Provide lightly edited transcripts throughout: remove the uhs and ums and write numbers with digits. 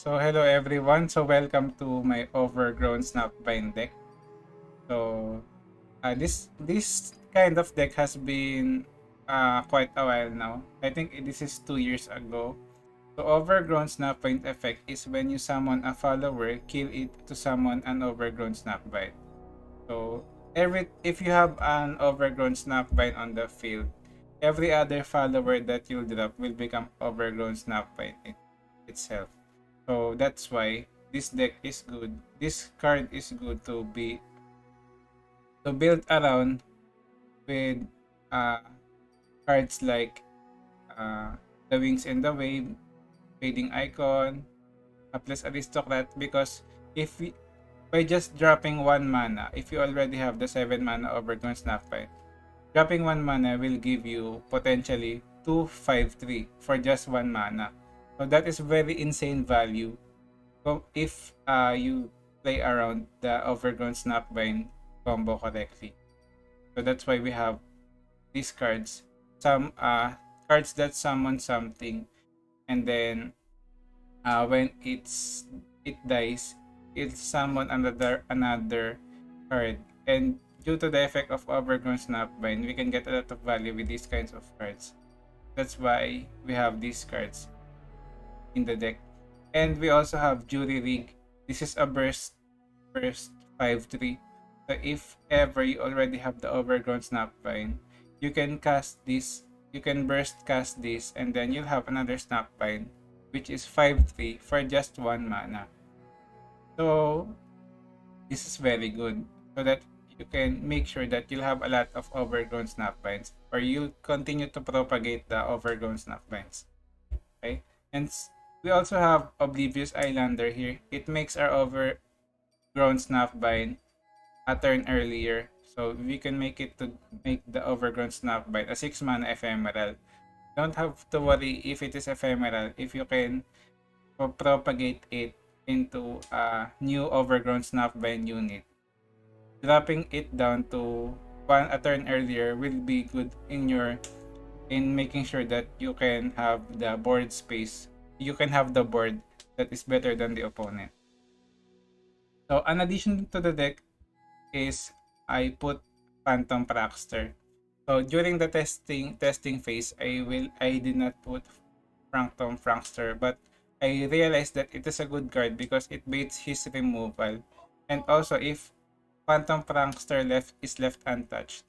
So hello everyone. So welcome to my overgrown Snapvine deck. So this kind of deck has been quite a while now. I think this is 2 years ago. So overgrown Snapvine effect is when you summon a follower, kill it to summon an overgrown Snapvine. So if you have an overgrown Snapvine on the field, every other follower that you drop will become overgrown Snapvine itself. So that's why this deck is good. This card is good to build around with uh, cards like uh, the Wings and the Wave, Fading Icon, plus Aristocrat, because if we, by just dropping 1 mana, if you already have the 7 mana Overgrown Snapvine, dropping 1 mana will give you potentially 2/5/3 for just 1 mana. So that is very insane value. So if you play around the Overgrown Snapvine combo correctly. So that's why we have these cards. Some cards that summon something, and then when it dies, it summon another card. And due to the effect of Overgrown Snapvine, we can get a lot of value with these kinds of cards. That's why we have these cards in the deck. And we also have Jury Rig. This is a burst 5/3. So if ever you already have the Overgrown Snapvine, you can cast this, you can burst cast this, and then you'll have another Snapvine, which is 5/3 for just 1 mana. So this is very good, so that you can make sure that you'll have a lot of Overgrown Snapvines, or you'll continue to propagate the Overgrown Snapvines. Okay? And we also have Oblivious Islander here. It makes our Overgrown Snapvine a turn earlier. So we can make it to make the Overgrown Snapvine a 6 mana ephemeral. Don't have to worry if it is ephemeral, if you can propagate it into a new Overgrown Snapvine unit. Dropping it down to a turn earlier will be good in making sure that you can have the board space. You can have the board that is better than the opponent. So an addition to the deck is I put Phantom Praxter. So during the testing phase, I did not put Phantom Praxter, but I realized that it is a good card because it baits his removal. And also, if Phantom Prankster is left untouched,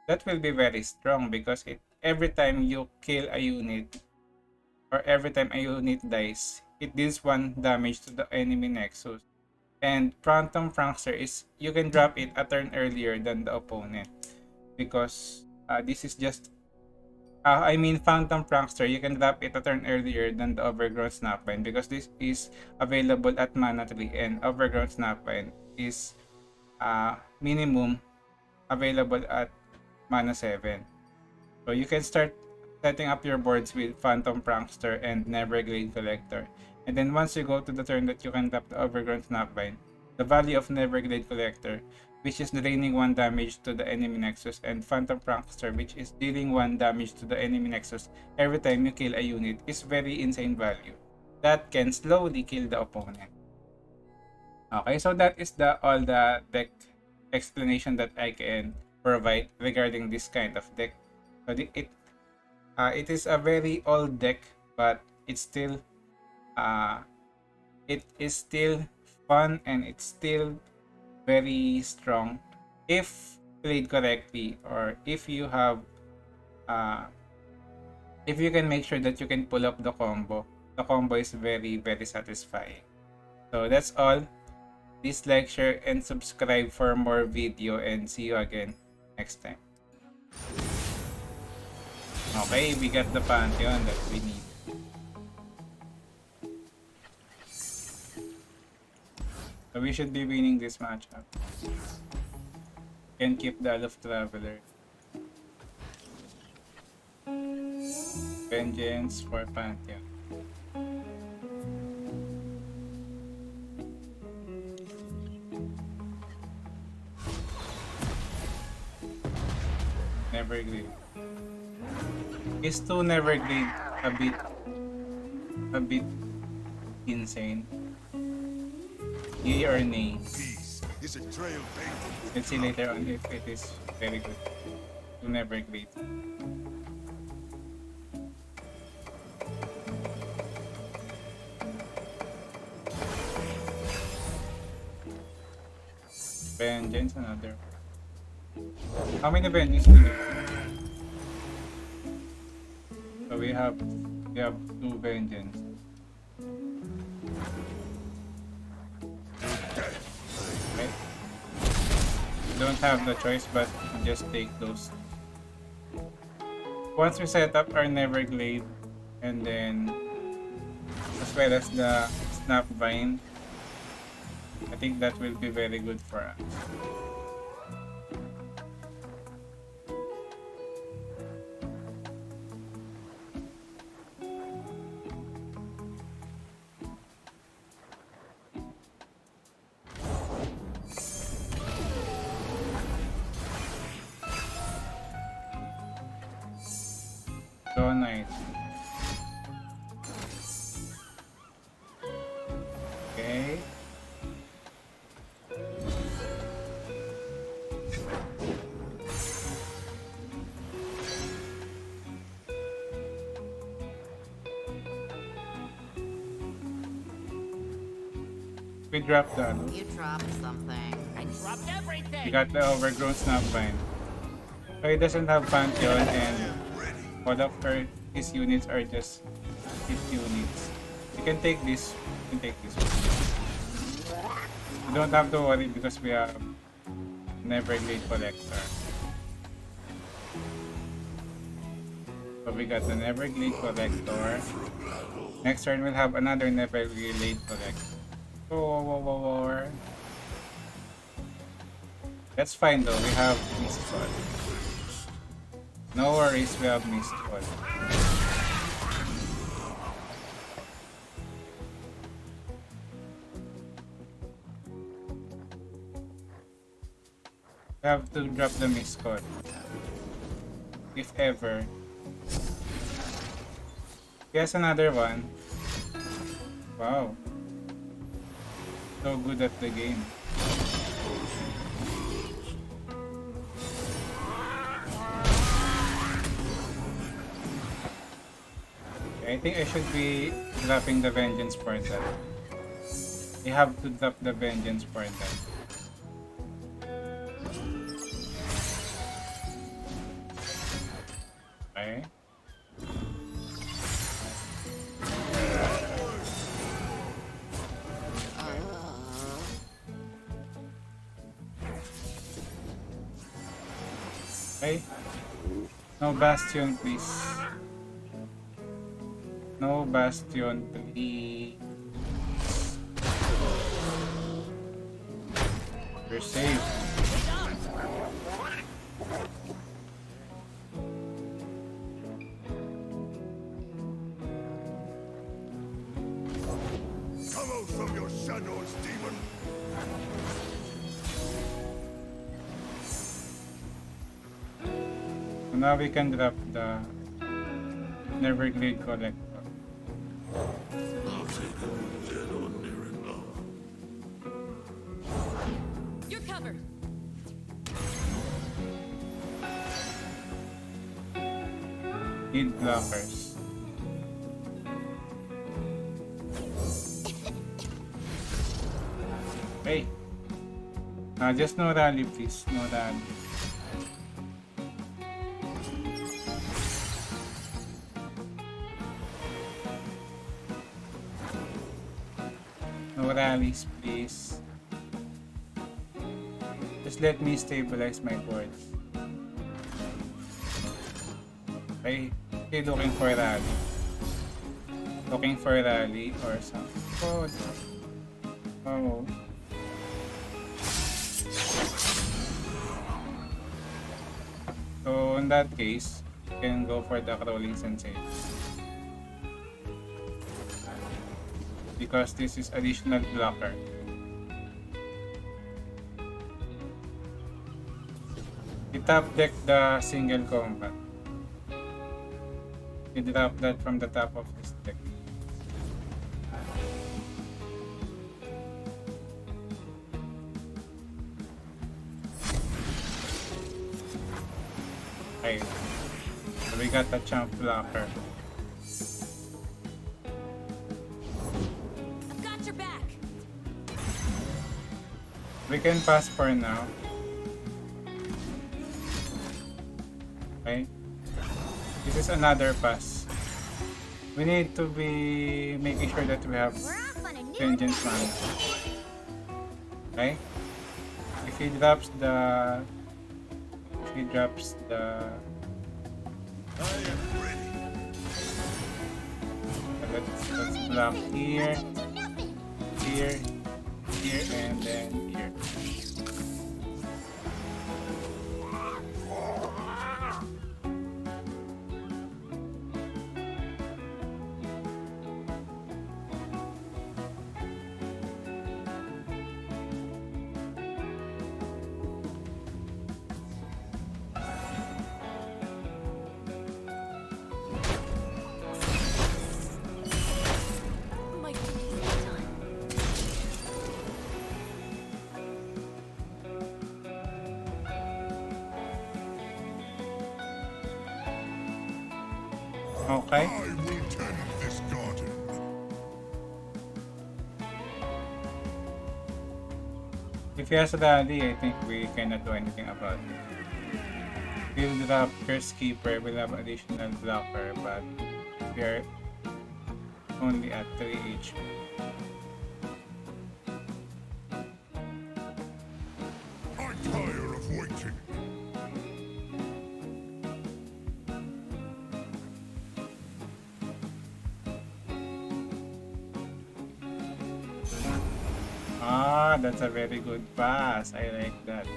that will be very strong because every time you kill a unit, or every time a unit dies, it deals 1 damage to the enemy Nexus. And Phantom Prankster is, you can drop it a turn earlier than the opponent, because this is just Phantom Prankster, you can drop it a turn earlier than the Overgrown Snapvine, because this is available at mana 3, and Overgrown Snapvine is minimum available at mana 7. So you can start setting up your boards with Phantom Prankster and Neverglade Collector. And then once you go to the turn that you can tap the Overgrown Snapvine, the value of Neverglade Collector, which is draining 1 damage to the enemy Nexus, and Phantom Prankster, which is dealing 1 damage to the enemy Nexus every time you kill a unit, is very insane value that can slowly kill the opponent. Okay, so that is all the deck explanation that I can provide regarding this kind of deck. So it is a very old deck, but it is still fun, and it's still very strong if played correctly, or if you have if you can make sure that you can pull up the combo. The combo is very, very satisfying. So that's all. Please like, share, and subscribe for more video, and see you again next time. Okay, we got the Pantheon that we need. So we should be winning this matchup. Can keep the Aloof Traveler. Vengeance for Pantheon. Neverglade. Is to Neverglade a bit insane. Yay or nay? Peace is a trail painted. Let's see later on if it is very good to never great. Vengeance, another. How many vengeance do we have? So we have 2 vengeance. Okay. Don't have the choice but just take those. Once we set up our Neverglade and then as well as the Snapvine, I think that will be very good for us. So nice. Okay. We dropped the ano. You dropped something. I dropped everything. We got the overgrown Snapvine. So he doesn't have Pantheon and all of his units are just hit units. You can take this. You can take this one. You don't have to worry because we have Neverglade Collector. So we got the Neverglade Collector. Next turn we'll have another Neverglade Collector. Oh. That's fine though, we have Mistfall. No worries, we have Mistfall. We have to drop the Mistfall. If ever. Here's another one. Wow. So good at the game. I think I should be dropping the Vengeance for that. You have to drop the Vengeance for that. Okay. Okay. No Bastion, please. No Bastion, please. We're safe. Come out from your shadows, demon. So now we can drop the Neverglade Collector. You're covered. Need blockers. Hey. Just no rally please. No rally. No rallies please. Just let me stabilize my boards. Okay, looking for rally. Looking for rally or something. Oh. So in that case, you can go for the crawling sensation. Because this is additional blocker. You top deck the single combat. You drop that from the top of this deck. Okay. So we got the champ blocker. I've got your back. We can pass for now. Okay. This is another pass. We need to be making sure that we have We're off on a new vengeance mana. Okay? If he drops the I am ready. let's block here, here, here, and then here. My goodness, time. Okay. I will tend this garden. If he has a rally, I think we cannot do anything about it. We'll drop Curse Keeper, we'll have additional blocker, but we are only at 3 HP. I tire of waiting. Ah, that's a very good pass. I like that.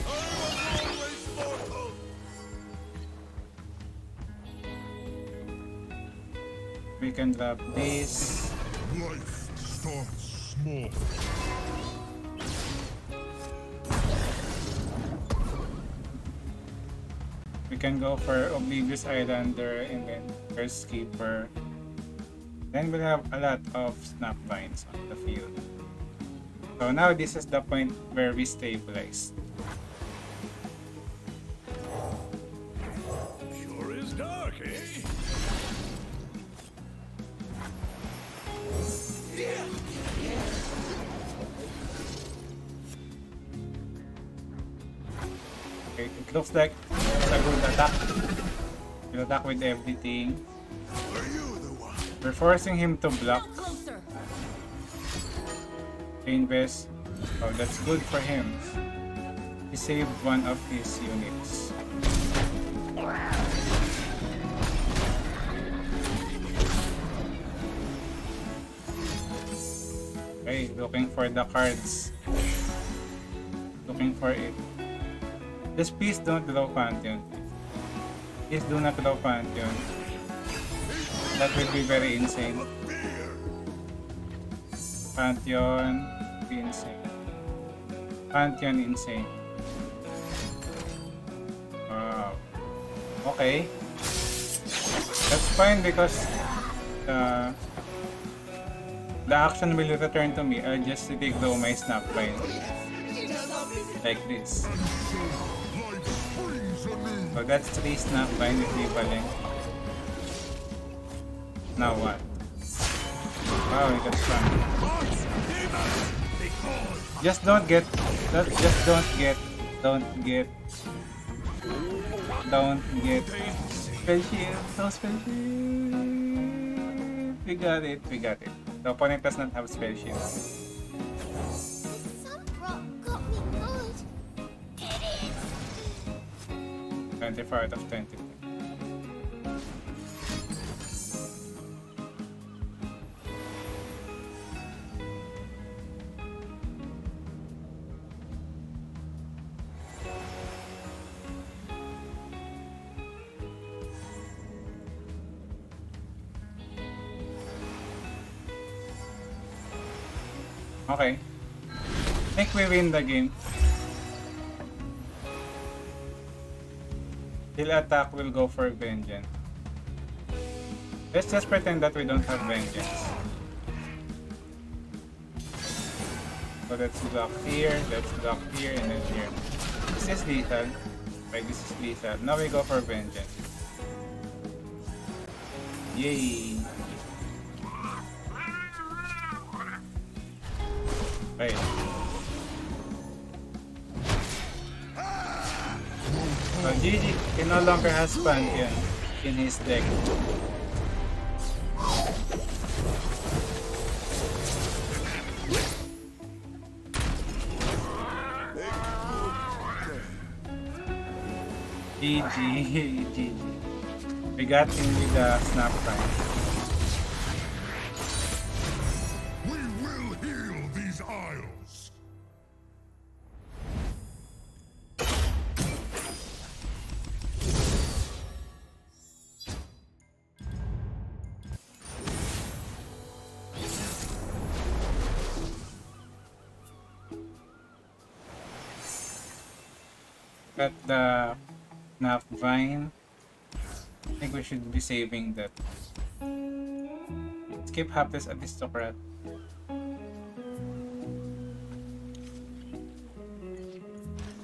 Always mortal. We can drop this. Life starts small. We can go for Oblivious Islander and then Curse Keeper. Then we'll have a lot of Snapvines on the field. So now this is the point where we stabilize. Sure is dark, eh? Okay, it looks like it's a good attack. We'll attack with everything. Are you the one? We're forcing him to block. Not closer. Invest. Oh, that's good for him. He saved one of his units. Okay, looking for the cards. Looking for it. Just please don't draw Pantheon. Please do not draw Pantheon. That will be very insane. Pantheon, be insane. Pantheon, insane. Wow. Okay. That's fine because the action will return to me. I'll just take down my Snapvine. Like this. So that's 3 Snapvine equivalent. Now what? Wow, we got fun. Just don't get spell shield. No spell shield. We got it. The opponent does not have spell shield. Some rock got me good. It is. 24 out of 22. Okay. I think we win the game. He'll attack, we'll go for vengeance. Let's just pretend that we don't have vengeance. So let's block here, and then here. This is lethal. Like, this is lethal. Now we go for vengeance. Yay! Right. So GG, he no longer has Pantheon in his deck. GG, GG. We got him with the Snapvine. We will heal these isles. Got the Snapvine. I think we should be saving that. Skip Hapless Aristocrat.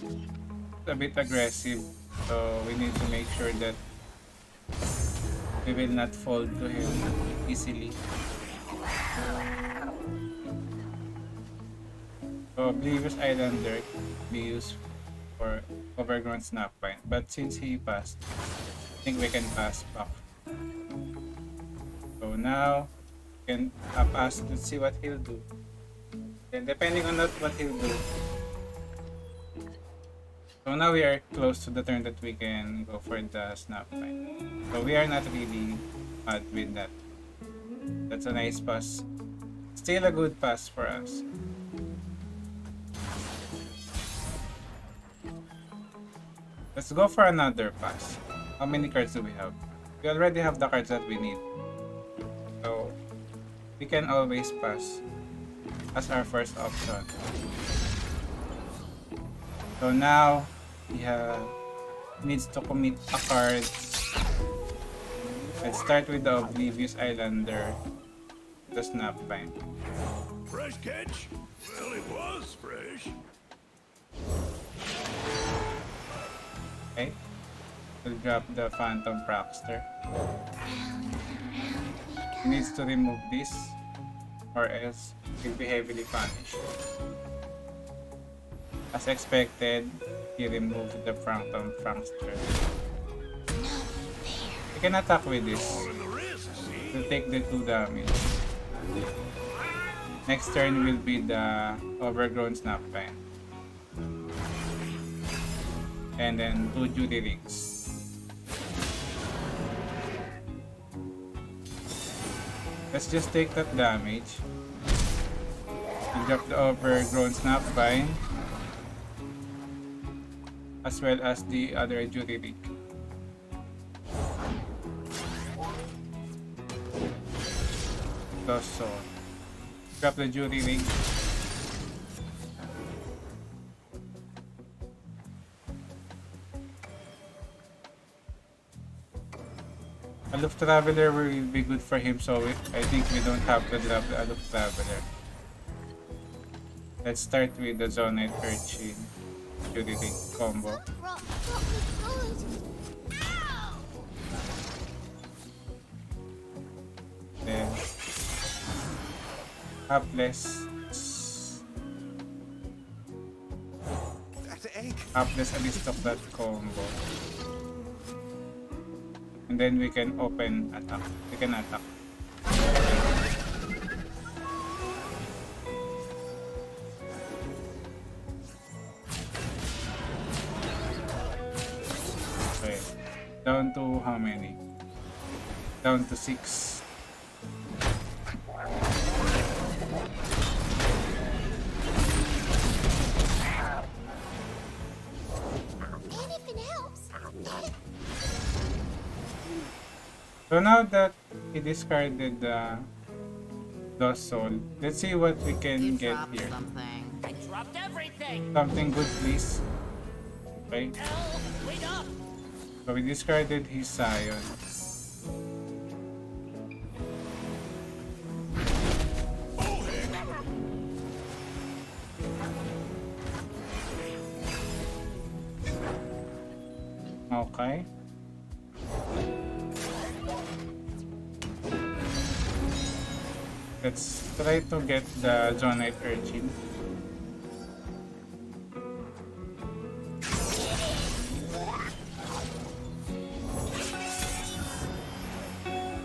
It's a bit aggressive, so we need to make sure that we will not fall to him easily. So Oblivious Islander be used for Overgrown Snapvine, but since he passed, I think we can pass back. So now we can pass. Let's see what he'll do. Then depending on what he'll do. So now we are close to the turn that we can go for the Snapvine. So we are not really bad with that. That's a nice pass. Still a good pass for us. Let's go for another pass. How many cards do we have? We already have the cards that we need. So we can always pass as our first option. So now he needs to commit a card. Let's start with the Oblivious Islander, the Snapvine. Fresh catch? Well, it was fresh. Okay. We'll drop the Phantom Praxter. He needs to remove this, or else he'll be heavily punished. As expected, he removed the Phantom Praxter. We can attack with this. We'll take the 2 damage. Next turn will be the Overgrown Snapvine. And then 2 Duty Rings. Let's just take that damage. And drop the Overgrown Snapvine, as well as the other Duty Ring. So drop the Duty Ring. Aloof Traveler will be good for him, so I think we don't have to drop the Aloof Traveler. Let's start with the Zonite Urchin Duty Ring combo. That rock got me good. Ow! Then Hapless. Hapless Aristocrat combo. And then we can open attack. We can attack. Okay. Down to how many? Down to 6. Anything helps. So now that he discarded the Lost Soul, let's see what we can get here. Something. I dropped everything. Something good, please. Okay. Hell, wait up. So we discarded his Sion. Maokai. Let's try to get the Zonite Urchin.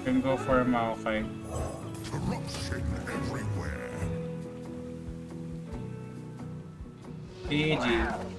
Can go for Maokai. Corruption everywhere. GG.